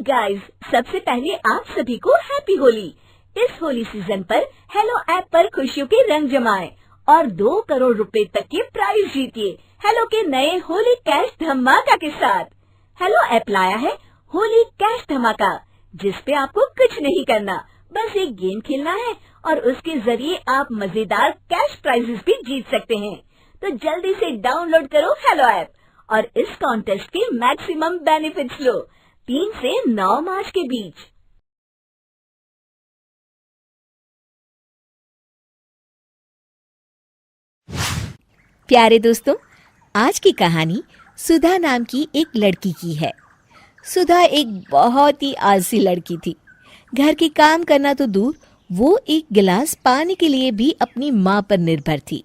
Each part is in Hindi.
गाइस, सबसे पहले आप सभी को हैप्पी होली। इस होली सीजन पर हेलो ऐप पर खुशियों के रंग जमाएं और 2 करोड़ रुपए तक के प्राइज जीतिए हेलो के नए होली कैश धमाका के साथ। हेलो ऐप लाया है होली कैश धमाका, जिस पे आपको कुछ नहीं करना, बस एक गेम खेलना है और उसके जरिए आप मजेदार कैश प्राइजेस भी जीत सकते हैं। तो जल्दी से डाउनलोड करो हेलो ऐप और इस कॉन्टेस्ट के मैक्सिमम बेनिफिट्स लो 3 से 9 मार्च के बीच। प्यारे दोस्तों, आज की कहानी सुधा नाम की एक लड़की की है। सुधा एक बहुत ही आलसी लड़की थी। घर के काम करना तो दूर, वो एक गिलास पानी के लिए भी अपनी माँ पर निर्भर थी।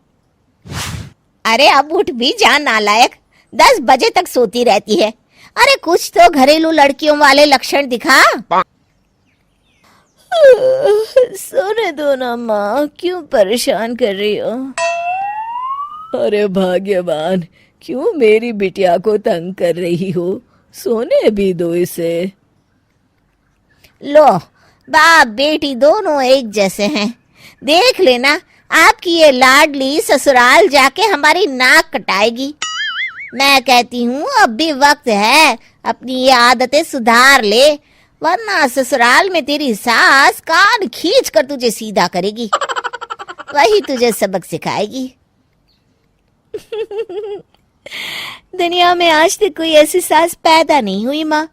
अरे अब उठ भी जा नालायक, 10 बजे तक सोती रहती है। अरे कुछ तो घरेलू लड़कियों वाले लक्षण दिखा। सोने दो ना माँ, क्यों परेशान कर रही हो? अरे भाग्यवान, क्यों मेरी बिटिया को तंग कर रही हो? सोने भी दो इसे। लो, बाप बेटी दोनों एक जैसे हैं। देख लेना, आपकी ये लाडली ससुराल जाके हमारी नाक कटाएगी। मैं कहती हूँ अब भी वक्त है, अपनी ये आदतें सुधार ले, वरना ससुराल में तेरी सास कान खींच कर तुझे सीधा करेगी। वही तुझे सबक सिखाएगी। दुनिया में आज तक कोई ऐसी सास पैदा नहीं हुई माँ,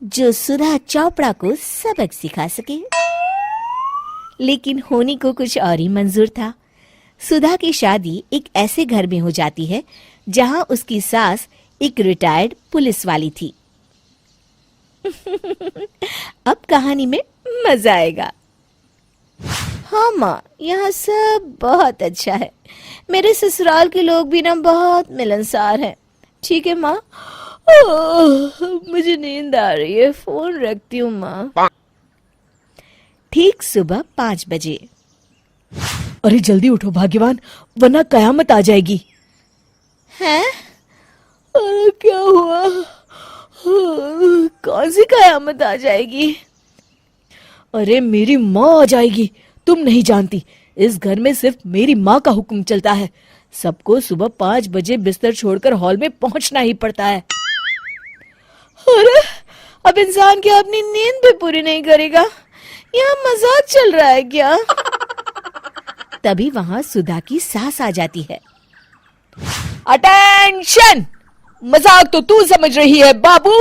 जो सुधा चोपड़ा को सबक सिखा सके। लेकिन होनी को कुछ और ही मंजूर था। सुधा की शादी एक ऐसे घर में हो जाती है जहां उसकी सास एक रिटायर्ड पुलिस वाली थी। अब कहानी में मजा आएगा। हाँ माँ, यहाँ सब बहुत अच्छा है। मेरे ससुराल के लोग भी ना बहुत मिलनसार हैं। ठीक है माँ, मुझे नींद आ रही है, फोन रखती हूँ माँ। ठीक सुबह 5 बजे। अरे जल्दी उठो भाग्यवान, वरना कयामत आ जाएगी। हैं? अरे क्या हुआ? कौन सी कयामत आ जाएगी? अरे मेरी माँ आ जाएगी। तुम नहीं जानती, इस घर में सिर्फ मेरी माँ का हुक्म चलता है। सबको सुबह 5 बजे बिस्तर छोड़कर हॉल में पहुंचना ही पड़ता है। अरे अब इंसान क्या अपनी नींद भी पूरी नहीं करेगा? यहाँ मजाक चल रहा है क्या? तभी वहां सुधा की सास आ जाती है। अटेंशन! मजाक तो तू समझ रही है बाबू,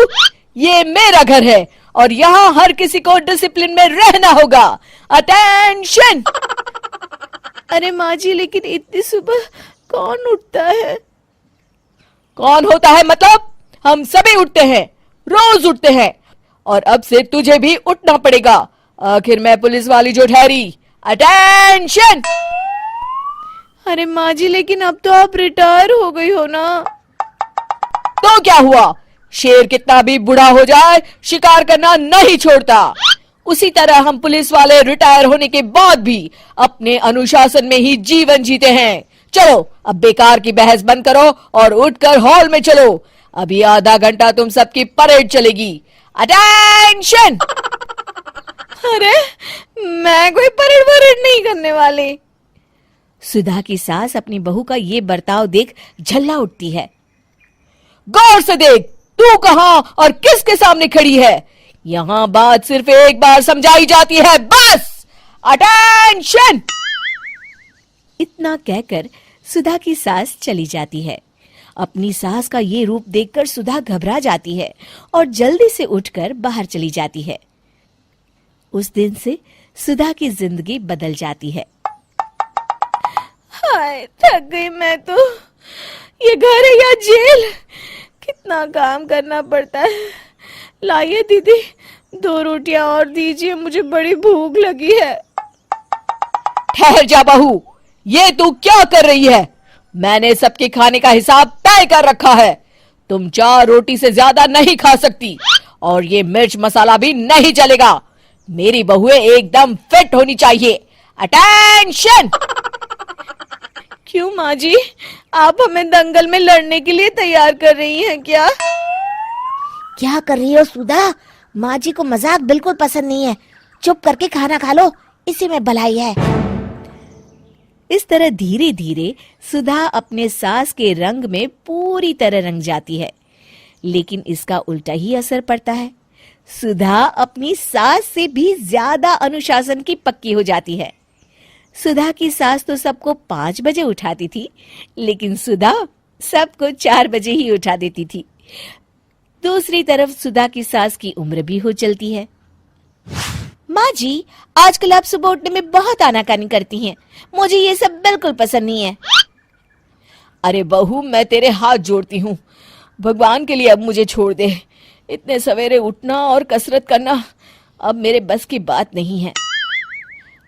ये मेरा घर है और यहाँ हर किसी को डिसिप्लिन में रहना होगा। अटेंशन! अरे माँ जी, लेकिन इतनी सुबह कौन उठता है? कौन होता है मतलब? हम सभी उठते हैं, रोज उठते हैं, और अब से तुझे भी उठना पड़ेगा। आखिर मैं पुलिस वाली जो ठहरी। अटेंशन! अरे माँ जी, लेकिन अब तो आप रिटायर हो गई हो ना। तो क्या हुआ? शेर कितना भी बूढ़ा हो जाए, शिकार करना नहीं छोड़ता। उसी तरह हम पुलिस वाले रिटायर होने के बाद भी अपने अनुशासन में ही जीवन जीते हैं। चलो अब बेकार की बहस बंद करो और उठकर हॉल में चलो। अभी आधा घंटा तुम सबकी परेड चलेगी। अटेंशन! अरे मैं कोई परेड नहीं करने वाली। सुधा की सास अपनी बहू का ये बर्ताव देख झल्ला उठती है। गौर से देख, तू कहां और किसके सामने खड़ी है? यहां बात सिर्फ एक बार समझाई जाती है, बस। अटेंशन! इतना कहकर सुधा की सास चली जाती है। अपनी सास का ये रूप देखकर सुधा घबरा जाती है और जल्दी से उठकर बाहर चली जाती है। उस दिन से सुधा की जिंदगी बदल जाती है। हाय, थक गई मैं तो। ये घर है या जेल? कितना काम करना पड़ता है। लाइए दीदी, 2 रोटियां और दीजिए, मुझे बड़ी भूख लगी है। ठहर जा बहू, ये तू क्या कर रही है? मैंने सबके खाने का हिसाब तय कर रखा है। तुम 4 रोटी से ज्यादा नहीं खा सकती और ये मिर्च मसाला भी नहीं चलेगा। मेरी बहुएं एकदम फिट होनी चाहिए। अटेंशन! क्यों माँ जी, आप हमें दंगल में लड़ने के लिए तैयार कर रही हैं क्या? क्या कर रही हो सुधा? माँ जी को मजाक बिल्कुल पसंद नहीं है। चुप करके खाना खा लो, इसी में भलाई है। इस तरह धीरे धीरे सुधा अपने सास के रंग में पूरी तरह रंग जाती है, लेकिन इसका उल्टा ही असर पड़ता है। सुधा अपनी सास से भी ज्यादा अनुशासन की पक्की हो जाती है। सुधा की सास तो सबको 5 बजे उठाती थी, लेकिन सुधा सबको 4 बजे ही उठा देती थी। दूसरी तरफ सुधा की सास की उम्र भी हो चलती है। माँ जी, आजकल आप सुबह उठने में बहुत आनाकानी करती हैं। मुझे ये सब बिल्कुल पसंद नहीं है। अरे बहू, मैं तेरे हाथ जोड़ती हूँ, भगवान के लिए अब मुझे छोड़ दे। इतने सवेरे उठना और कसरत करना अब मेरे बस की बात नहीं है।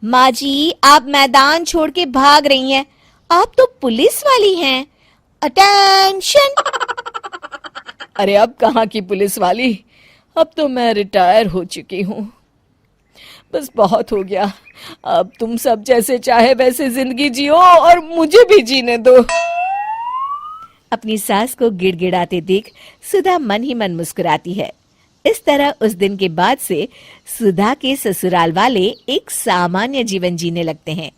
माँ जी, आप मैदान छोड़ के भाग रही हैं। आप तो पुलिस वाली हैं। अटेंशन! अरे अब कहाँ की पुलिस वाली, अब तो मैं रिटायर हो चुकी हूँ। बस बहुत हो गया, अब तुम सब जैसे चाहे वैसे जिंदगी जियो और मुझे भी जीने दो। अपनी सास को गिड़गिड़ाते देख सुधा मन ही मन मुस्कुराती है। इस तरह उस दिन के बाद से सुधा के ससुराल वाले एक सामान्य जीवन जीने लगते हैं।